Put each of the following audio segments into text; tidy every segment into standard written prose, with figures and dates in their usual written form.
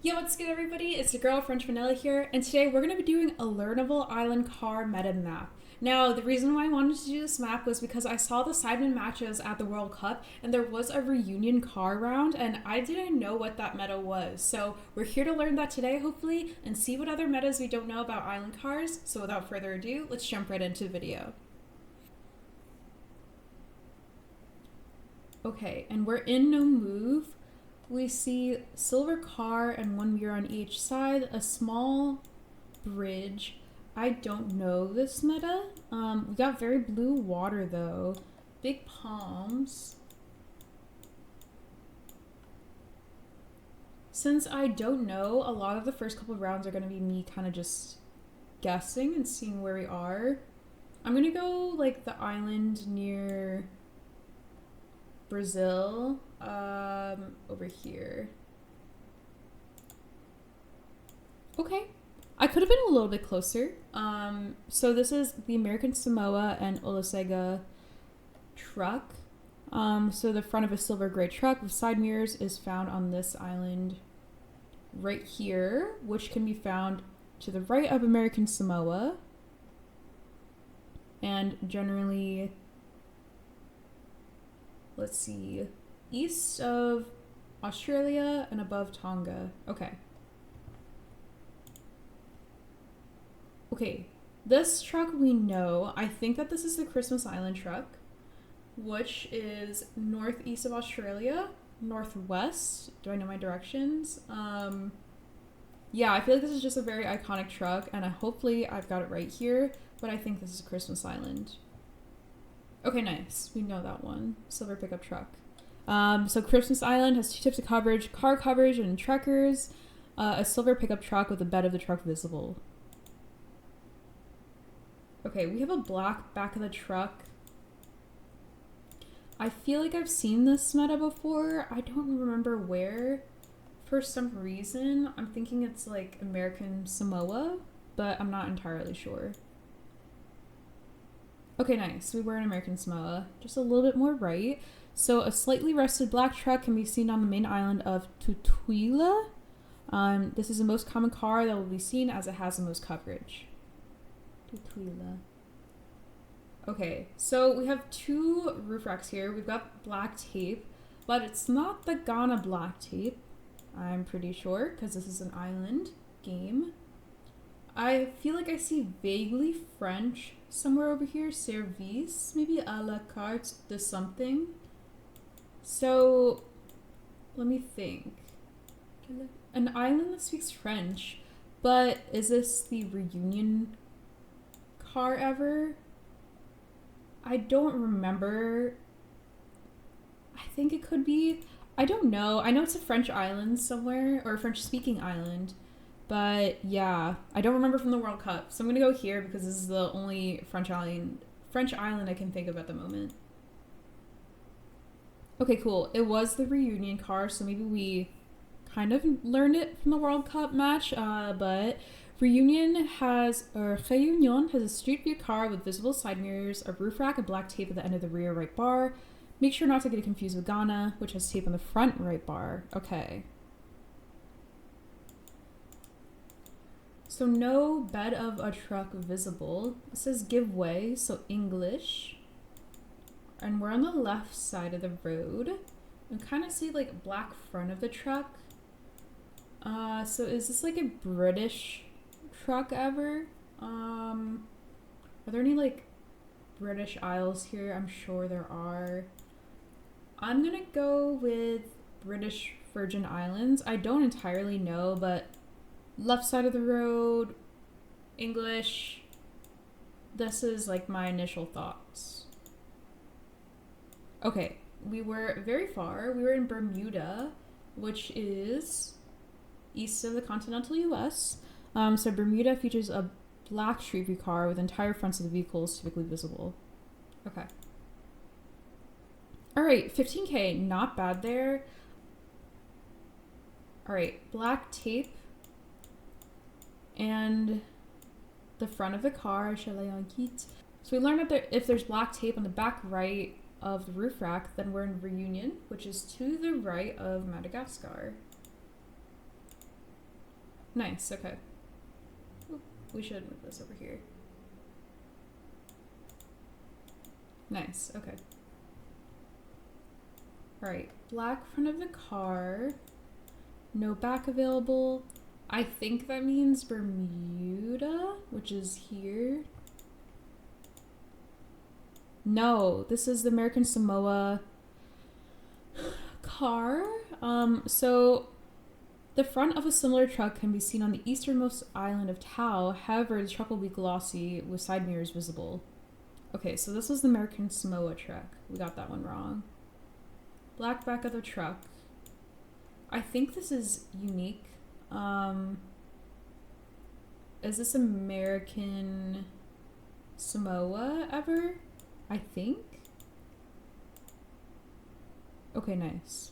Yo, what's good everybody? It's your girl French Vanilla here, and today we're going to be doing a learnable island car meta map. Now, the reason why I wanted to do this map was because I saw the Sidemen matches at the World Cup, and there was a reunion car round, and I didn't know what that meta was. So we're here to learn that today, hopefully, and see what other metas we don't know about island cars. So without further ado, let's jump right into the video. Okay, and we're in no move. We see silver car and one mirror on each side, a small bridge. I don't know this meta. We got very blue water though. Big palms. Since I don't know, a lot of the first couple of rounds are going to be me kind of just guessing and seeing where we are. I'm going to go like the island near Brazil, over here. Okay, I could have been a little bit closer. So this is the American Samoa and Olusegun truck. So the front of a silver gray truck with side mirrors is found on this island right here, which can be found to the right of American Samoa. And generally, let's see, east of Australia and above Tonga. Okay. Okay, this truck we know. I think that this is the Christmas Island truck, which is northeast of Australia, northwest. Do I know my directions? Yeah, I feel like this is just a very iconic truck, and hopefully I've got it right here, but I think this is Christmas Island. Okay, nice. We know that one. Silver pickup truck. So Christmas Island has two types of coverage, car coverage and trekkers. A silver pickup truck with the bed of the truck visible. Okay, we have a black back of the truck. I feel like I've seen this meta before. I don't remember where. For some reason, I'm thinking it's like American Samoa, but I'm not entirely sure. Okay, nice. We were in American Samoa, just a little bit more right. So a slightly rusted black truck can be seen on the main island of Tutuila. This is the most common car that will be seen as it has the most coverage. Tutuila. Okay, so we have two roof racks here. We've got black tape, but it's not the Ghana black tape, I'm pretty sure, because this is an island game. I feel like I see vaguely French somewhere over here. Service, maybe a la carte de something. So, let me think. An island that speaks French, but is this the reunion car ever? I don't remember. I think it could be. I don't know. I know it's a French island somewhere, or a French-speaking island. But yeah, I don't remember from the World Cup. So I'm gonna go here because this is the only French island I can think of at the moment. Okay, cool. It was the reunion car, so maybe we kind of learned it from the World Cup match. But Réunion has a street view car with visible side mirrors, a roof rack, and black tape at the end of the rear right bar. Make sure not to get it confused with Ghana, which has tape on the front right bar. Okay. So no bed of a truck visible. It says give way, so English. And we're on the left side of the road. You kind of see like black front of the truck. So is this like a British truck ever? Are there any like British Isles here? I'm sure there are. I'm gonna go with British Virgin Islands. I don't entirely know, but left side of the road, English. This is like my initial thoughts. Okay, we were very far. We were in Bermuda, which is east of the continental US. So Bermuda features a black street view car with entire fronts of the vehicles typically visible. Okay. All right, 15K, not bad there. All right, black tape and the front of the car. So we learned that if there's black tape on the back right of the roof rack, then we're in Réunion, which is to the right of Madagascar. Nice, okay. Oop, we should move this over here. Nice, okay. Alright, black front of the car. No back available. I think that means Bermuda, which is here. No, this is the American Samoa car. So the front of a similar truck can be seen on the easternmost island of Tau. However, the truck will be glossy with side mirrors visible. Okay, so this was the American Samoa truck. We got that one wrong. Black back of the truck. I think this is unique. Is this American Samoa ever? I think. Okay, nice.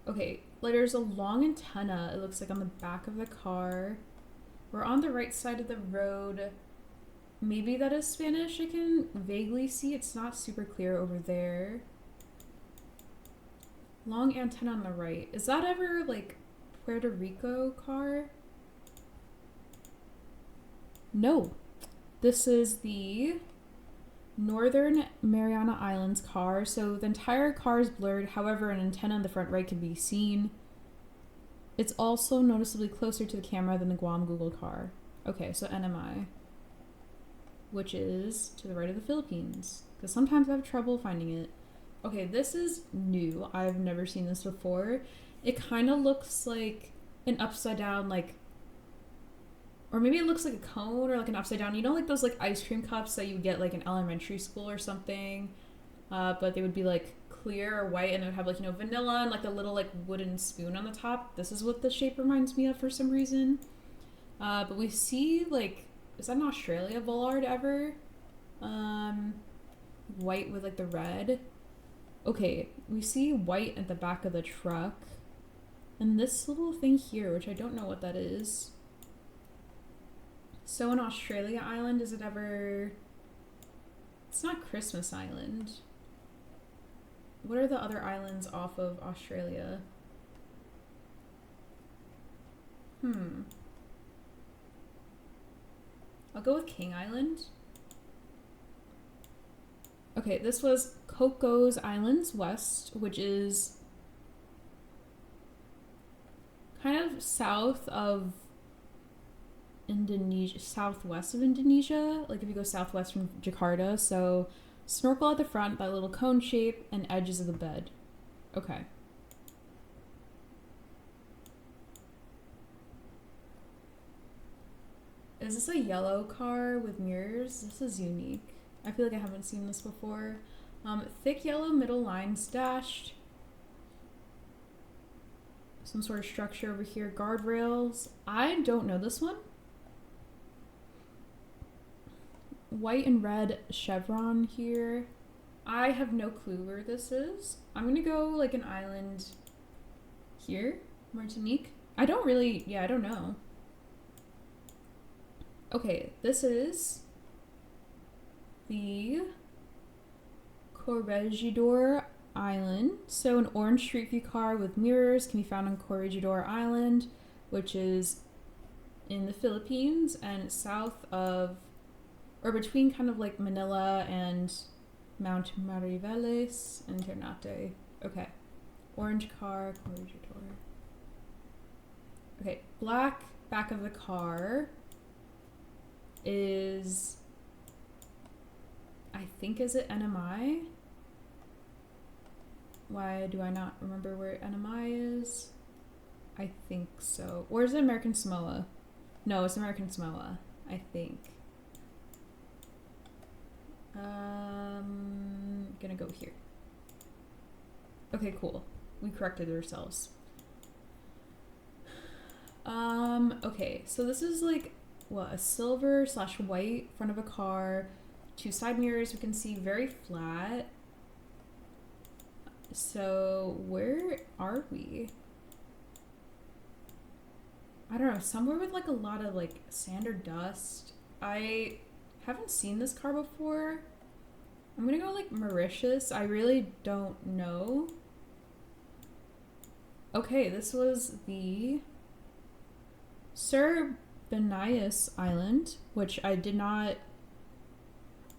Okay, like there's a long antenna, it looks like, on the back of the car. We're on the right side of the road. Maybe that is Spanish. I can vaguely see. It's not super clear over there. Long antenna on the right. Is that ever like Puerto Rico car? No. This is the Northern Mariana Islands car. So the entire car is blurred. However, an antenna on the front right can be seen. It's also noticeably closer to the camera than the Guam Google car. Okay, so NMI, which is to the right of the Philippines, because sometimes I have trouble finding it. Okay, this is new. I've never seen this before. It kind of looks like an upside down, like, or maybe it looks like a cone or like an upside down, you know, like those like ice cream cups that you get like in elementary school or something, but they would be like clear or white and it would have like, you know, vanilla and like a little like wooden spoon on the top. This is what the shape reminds me of for some reason. But we see like, is that an Australia bollard ever? White with like the red. Okay, we see white at the back of the truck. And this little thing here, which I don't know what that is. So in Australia Island, is it ever... It's not Christmas Island. What are the other islands off of Australia? I'll go with King Island. Okay, this was Cocos Islands West, which is kind of south of Indonesia, southwest of Indonesia, like if you go southwest from Jakarta. So snorkel at the front, that little cone shape, and edges of the bed. Okay. Is this a yellow car with mirrors? This is unique. I feel like I haven't seen this before. Thick yellow middle lines dashed. Some sort of structure over here. Guardrails. I don't know this one. White and red chevron here. I have no clue where this is. I'm gonna go like an island here. Martinique. I don't know. Okay, this is the Corregidor Island. So an orange street view car with mirrors can be found on Corregidor Island, which is in the Philippines and south of, or between kind of like Manila and Mount Mariveles and Ternate. Okay. Orange car, Corregidor. Okay, black back of the car is, I think, is it NMI? Why do I not remember where NMI is? I think so. Or is it American Samoa? No, it's American Samoa, I think. Gonna go here. Okay, cool. We corrected ourselves. Okay, so this is like, what, a silver / white front of a car, 2 side mirrors we can see, very flat. So where are we? I don't know, somewhere with like a lot of like sand or dust. I haven't seen this car before. I'm gonna go like Mauritius. I really don't know. Okay, this was the Sir Benias Island, which is not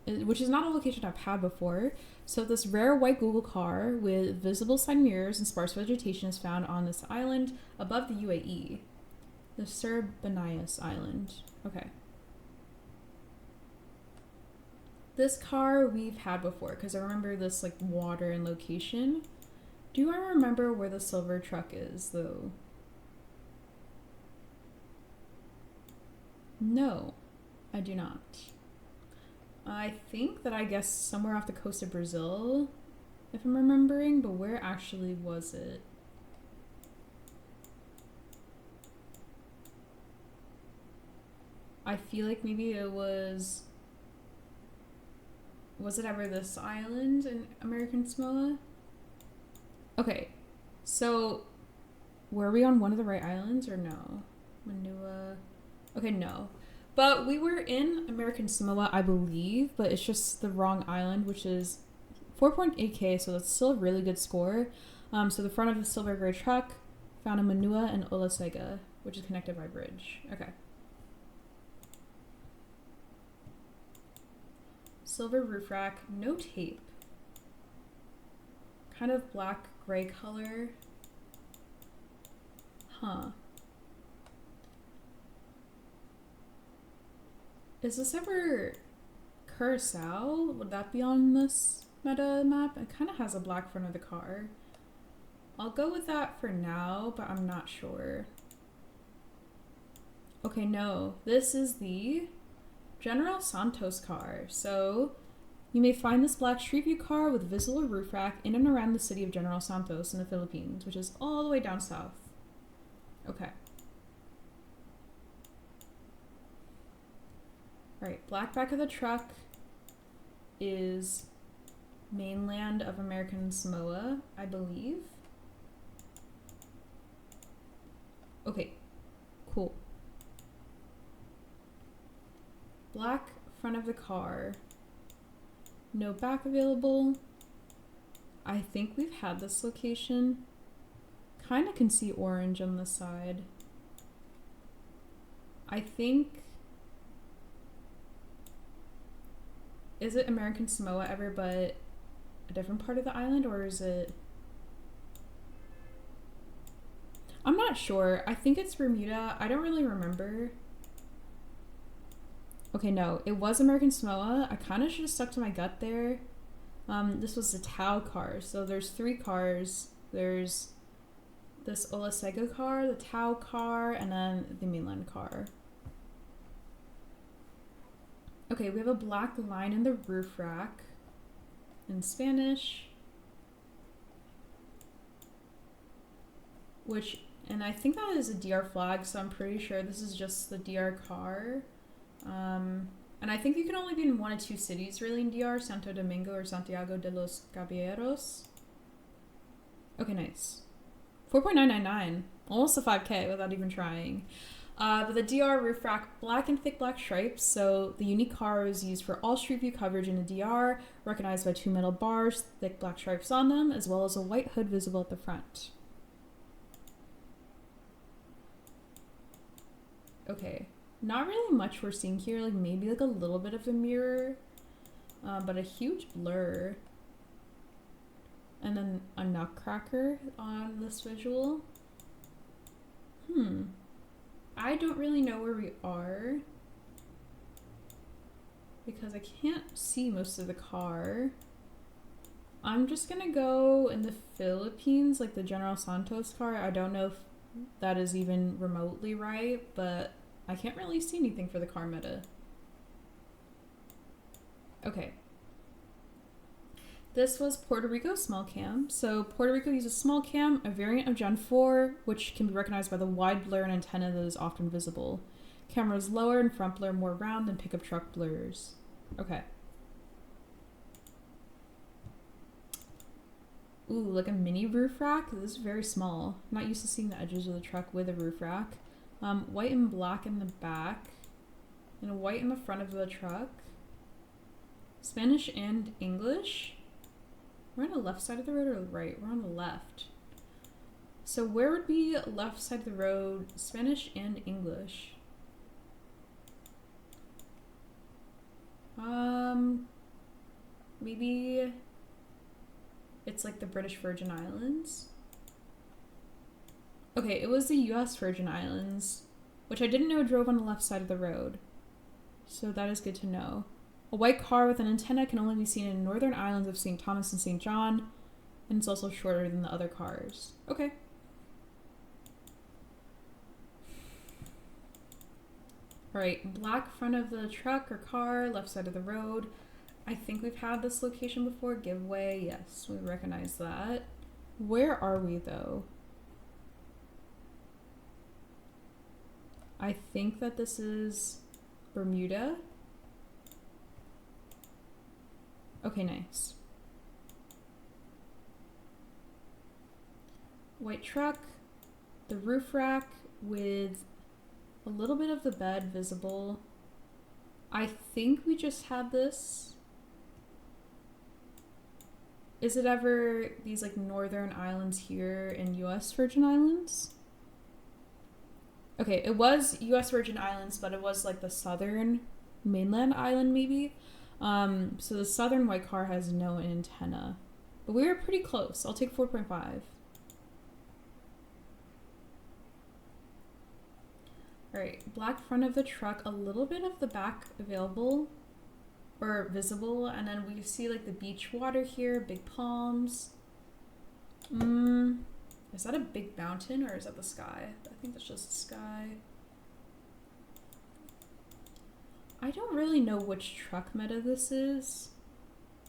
a location I've had before. So this rare white Google car with visible side mirrors and sparse vegetation is found on this island above the UAE. The Sir Benias Island. Okay. This car we've had before because I remember this like water and location. Do I remember where the silver truck is though? No, I do not. I think that I guessed somewhere off the coast of Brazil, if I'm remembering, but where actually was it? I feel like maybe it was it ever this island in American Samoa? Okay, so were we on one of the right islands or no? Manua. Okay, no. But we were in American Samoa, I believe, but it's just the wrong island, which is 4.8k, so that's still a really good score. So the front of the silver gray truck found in Manua and Olasega, which is connected by bridge. Okay. Silver roof rack, no tape. Kind of black gray color. Huh. Is this ever Curacao? Would that be on this meta map? It kind of has a black front of the car. I'll go with that for now, but I'm not sure. Okay, no. This is the General Santos car. So you may find this black Street View car with visible roof rack in and around the city of General Santos in the Philippines, which is all the way down south. Okay. Alright, black back of the truck is mainland of American Samoa, I believe. Okay, cool. Black front of the car. No back available. I think we've had this location. Kind of can see orange on the side. I think... Is it American Samoa ever but a different part of the island, or is it... I'm not sure. I think it's Bermuda. I don't really remember. Okay, no. It was American Samoa. I kind of should have stuck to my gut there. This was the Tau car. So there's 3 cars. There's this Olasego car, the Tau car, and then the mainland car. Okay, we have a black line in the roof rack in Spanish, and I think that is a DR flag, so I'm pretty sure this is just the DR car. And I think you can only be in 1 of 2 cities really in DR, Santo Domingo or Santiago de los Caballeros. Okay, nice. 4.999, almost a 5k without even trying. But the DR roof rack, black and thick black stripes, so the unique car is used for all Street View coverage in the DR, recognized by 2 metal bars, thick black stripes on them, as well as a white hood visible at the front. Okay, not really much we're seeing here, like maybe like a little bit of a mirror, but a huge blur. And then a nutcracker on this visual. I don't really know where we are because I can't see most of the car. I'm just gonna go in the Philippines, like the General Santos car. I don't know if that is even remotely right, but I can't really see anything for the car meta. Okay. This was Puerto Rico small cam. So Puerto Rico uses small cam, a variant of Gen 4, which can be recognized by the wide blur and antenna that is often visible. Camera is lower and front blur more round than pickup truck blurs. Okay. Ooh, like a mini roof rack? This is very small. I'm not used to seeing the edges of the truck with a roof rack. White and black in the back, and white in the front of the truck. Spanish and English. We're on the left side of the road or the right? We're on the left. So where would be left side of the road, Spanish and English? Maybe it's like the British Virgin Islands. Okay, it was the US Virgin Islands, which I didn't know drove on the left side of the road. So that is good to know. A white car with an antenna can only be seen in northern islands of St. Thomas and St. John, and it's also shorter than the other cars. Okay. Alright, black front of the truck or car, left side of the road. I think we've had this location before. Giveaway, yes, we recognize that. Where are we though? I think that this is Bermuda. Okay, nice. White truck, the roof rack with a little bit of the bed visible. I think we just had this. Is it ever these like northern islands here in US Virgin Islands? Okay, it was US Virgin Islands, but it was like the southern mainland island maybe. So the southern white car has no antenna. But we were pretty close. I'll take 4.5. Alright, black front of the truck, a little bit of the back available or visible, and then we see like the beach water here, big palms. Is that a big mountain or is that the sky? I think that's just the sky. I don't really know which truck meta this is.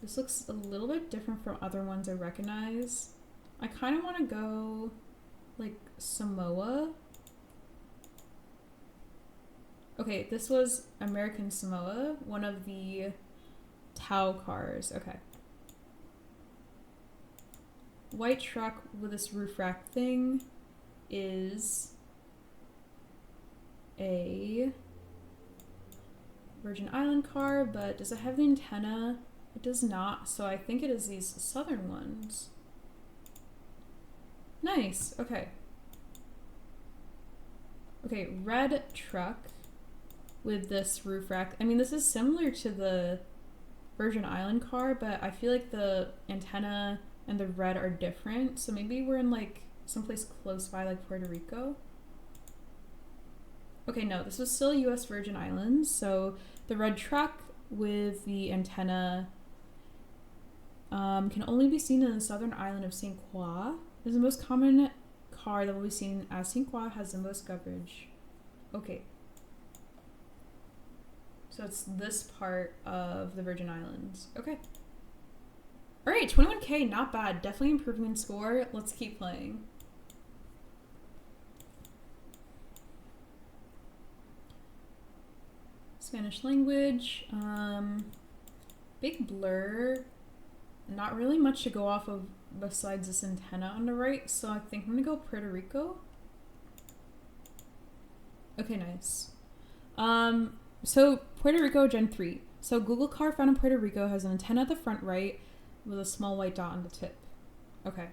This looks a little bit different from other ones I recognize. I kind of want to go like Samoa. Okay, this was American Samoa, one of the Tau cars. Okay. White truck with this roof rack thing is a Virgin Island car, but does it have the antenna? It does not, so I think it is these southern ones. Nice, okay. Okay, red truck with this roof rack. I mean, this is similar to the Virgin Island car, but I feel like the antenna and the red are different. So maybe we're in like someplace close by like Puerto Rico. Okay, no, this was still US Virgin Islands. So the red truck with the antenna can only be seen in the southern island of St. Croix. It's the most common car that will be seen as St. Croix has the most coverage. Okay. So it's this part of the Virgin Islands. Okay. Alright, 21k, not bad. Definitely improving in score. Let's keep playing. Spanish language. Big blur. Not really much to go off of besides this antenna on the right, so I think I'm gonna go Puerto Rico. Okay, nice. So Puerto Rico Gen 3. So Google car found in Puerto Rico has an antenna at the front right with a small white dot on the tip. Okay.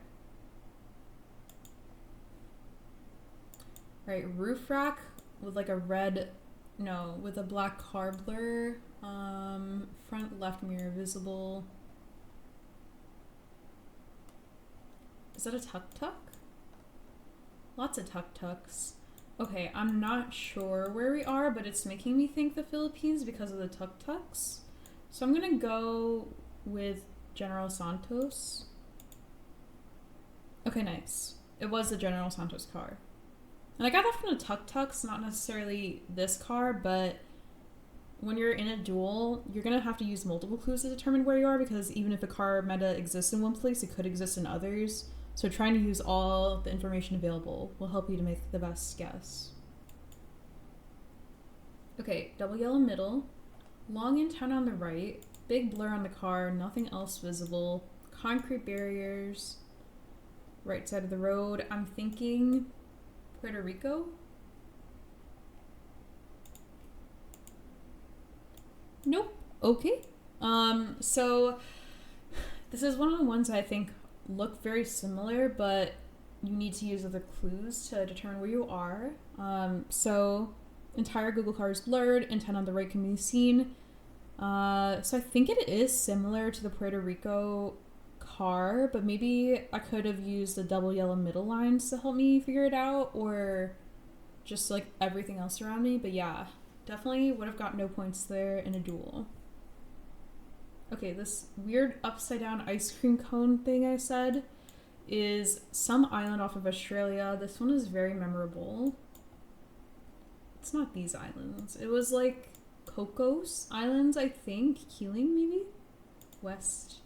Alright, roof rack with like a red, no, with a black car blur. Front left mirror visible. Is that a tuk-tuk? Lots of tuk-tuks. Okay, I'm not sure where we are, but it's making me think the Philippines because of the tuk-tuks. So I'm gonna go with General Santos. Okay, nice. It was the General Santos car. And I got that from the tuk-tuks, not necessarily this car, but when you're in a duel, you're gonna have to use multiple clues to determine where you are, because even if a car meta exists in one place, it could exist in others. So trying to use all the information available will help you to make the best guess. Okay, double yellow middle, long antenna on the right, big blur on the car, nothing else visible, concrete barriers, right side of the road. I'm thinking Puerto Rico? Nope. Okay. So this is one of the ones I think look very similar, but you need to use other clues to determine where you are. So entire Google car is blurred, antenna on the right can be seen. So I think it is similar to the Puerto Rico car, but maybe I could have used the double yellow middle lines to help me figure it out, or just like everything else around me. But yeah, definitely would have got no points there in a duel. Okay, this weird upside down ice cream cone thing I said is some island off of Australia. This one is very memorable. It's not these islands. It was like Cocos Islands, I think. Keeling, maybe? West.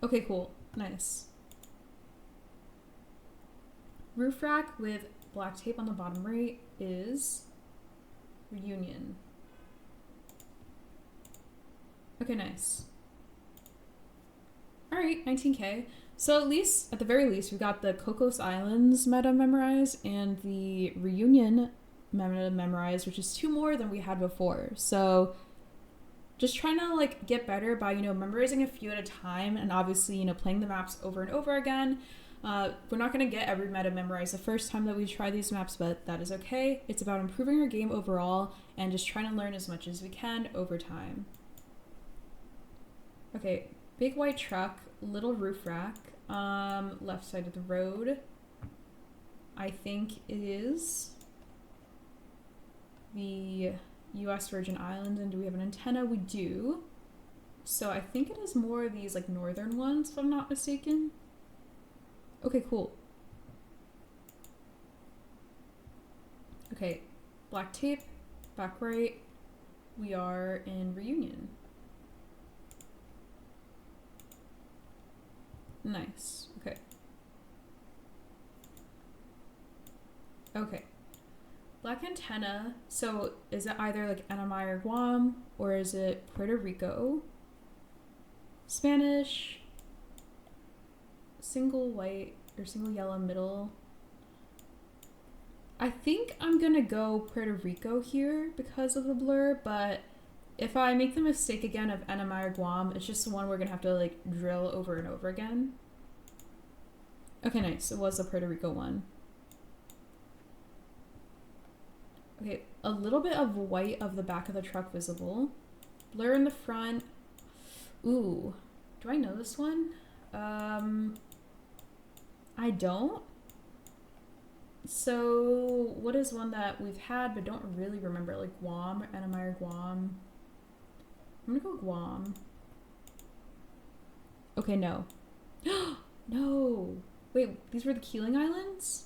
Okay, cool. Nice. Roof rack with black tape on the bottom right is Réunion. Okay, nice. Alright, 19k. So at the very least, we got the Cocos Islands meta memorized and the Réunion meta memorized, which is 2 more than we had before. So just trying to like get better by, memorizing a few at a time, and obviously, playing the maps over and over again. We're not going to get every meta memorized the first time that we try these maps, but that is okay. It's about improving our game overall and just trying to learn as much as we can over time. Okay, big white truck, little roof rack, left side of the road. I think it is the US Virgin Islands. And do we have an antenna? We do. So I think it is more of these like northern ones, if I'm not mistaken. Okay, cool. Okay, black tape, back right. We are in Réunion. Nice. Okay. Okay. Black antenna. So is it either like NMI or Guam, or is it Puerto Rico? Spanish. Single white or single yellow middle. I think I'm gonna go Puerto Rico here because of the blur, but if I make the mistake again of NMI or Guam, it's just the one we're gonna have to like drill over and over again. Okay, nice. It was the Puerto Rico one. Okay, a little bit of white of the back of the truck visible. Blur in the front. Ooh, do I know this one? I don't. So what is one that we've had but don't really remember? Like Guam, NMI or Guam? I'm gonna go Guam. Okay, no. No! Wait, these were the Keeling Islands?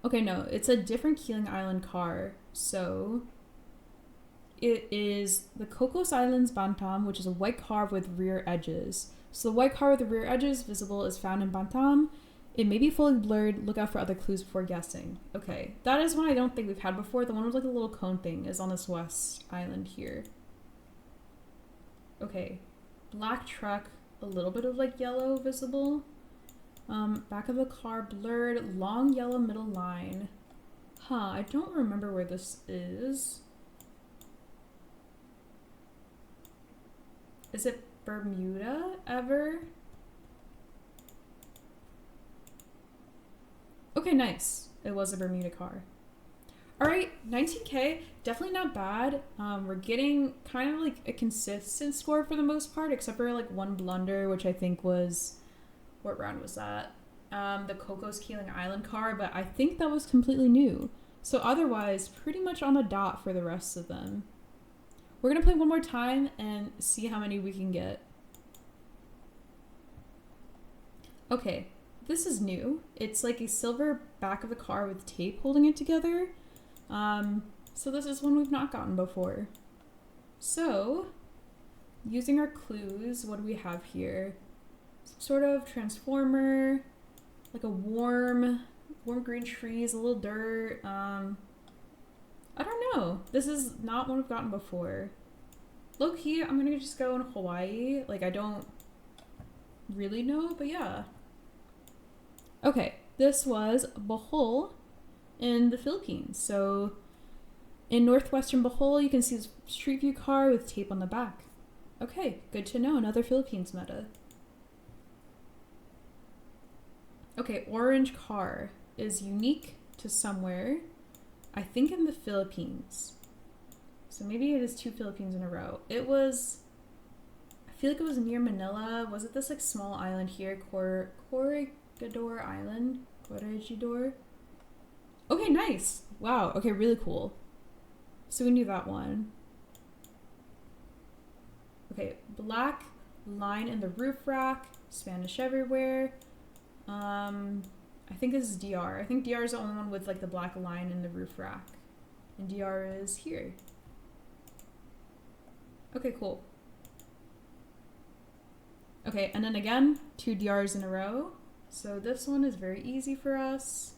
Okay, no, it's a different Keeling Island car. So it is the Cocos Islands Bantam, which is a white car with rear edges. So the white car with the rear edges visible is found in Bantam. It may be fully blurred. Look out for other clues before guessing. Okay, that is one I don't think we've had before. The one with like a little cone thing is on this west island here. Okay, black truck, a little bit of like yellow visible. Back of the car blurred, long yellow middle line. Huh, I don't remember where this is. Is it Bermuda ever? Okay, nice. It was a Bermuda car. Alright, 19k, definitely not bad. We're getting kind of like a consistent score for the most part, except for like one blunder, which I think was, what round was that? The Cocos Keeling Island car, but I think that was completely new. So otherwise, pretty much on the dot for the rest of them. We're gonna play one more time and see how many we can get. Okay, this is new. It's like a silver back of the car with tape holding it together. So this is one we've not gotten before. So, using our clues, what do we have here? Some sort of transformer, like a warm green trees, a little dirt. I don't know. This is not one we've gotten before. Low key, I'm gonna just go in Hawaii. Like, I don't really know, but yeah. Okay, this was Bohol in the Philippines. So in northwestern Bohol, you can see this street view car with tape on the back. Okay, good to know. Another Philippines meta. Okay, orange car is unique to somewhere. I think in the Philippines. So maybe it is 2 Philippines in a row. It was, I feel like it was near Manila. Was it this like small island here? Corregidor Island? Corregidor? Okay, nice. Wow. Okay, really cool. So we knew that one. Okay, black line in the roof rack, Spanish everywhere. I think this is DR. I think DR is the only one with like the black line in the roof rack. And DR is here. Okay, cool. Okay, and then again, 2 DRs in a row. So this one is very easy for us.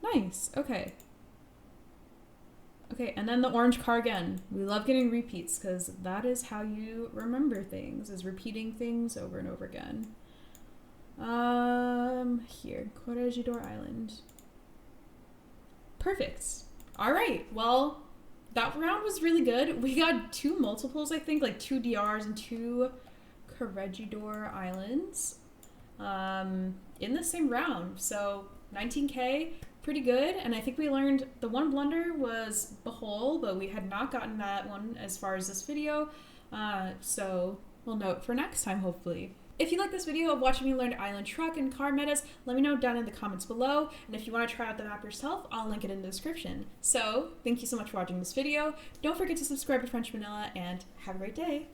Nice, okay. Okay, and then the orange car again. We love getting repeats because that is how you remember things, is repeating things over and over again. Here, Corregidor Island. Perfect. All right, well, that round was really good. We got 2 multiples, I think, like 2 DRs and 2 Corregidor Islands in the same round. So 19K, pretty good. And I think we learned the one blunder was Behole, but we had not gotten that one as far as this video. So we'll note for next time, hopefully. If you like this video of watching me learn island truck and car metas, let me know down in the comments below. And if you want to try out the map yourself, I'll link it in the description. So thank you so much for watching this video. Don't forget to subscribe to French Manila and have a great day.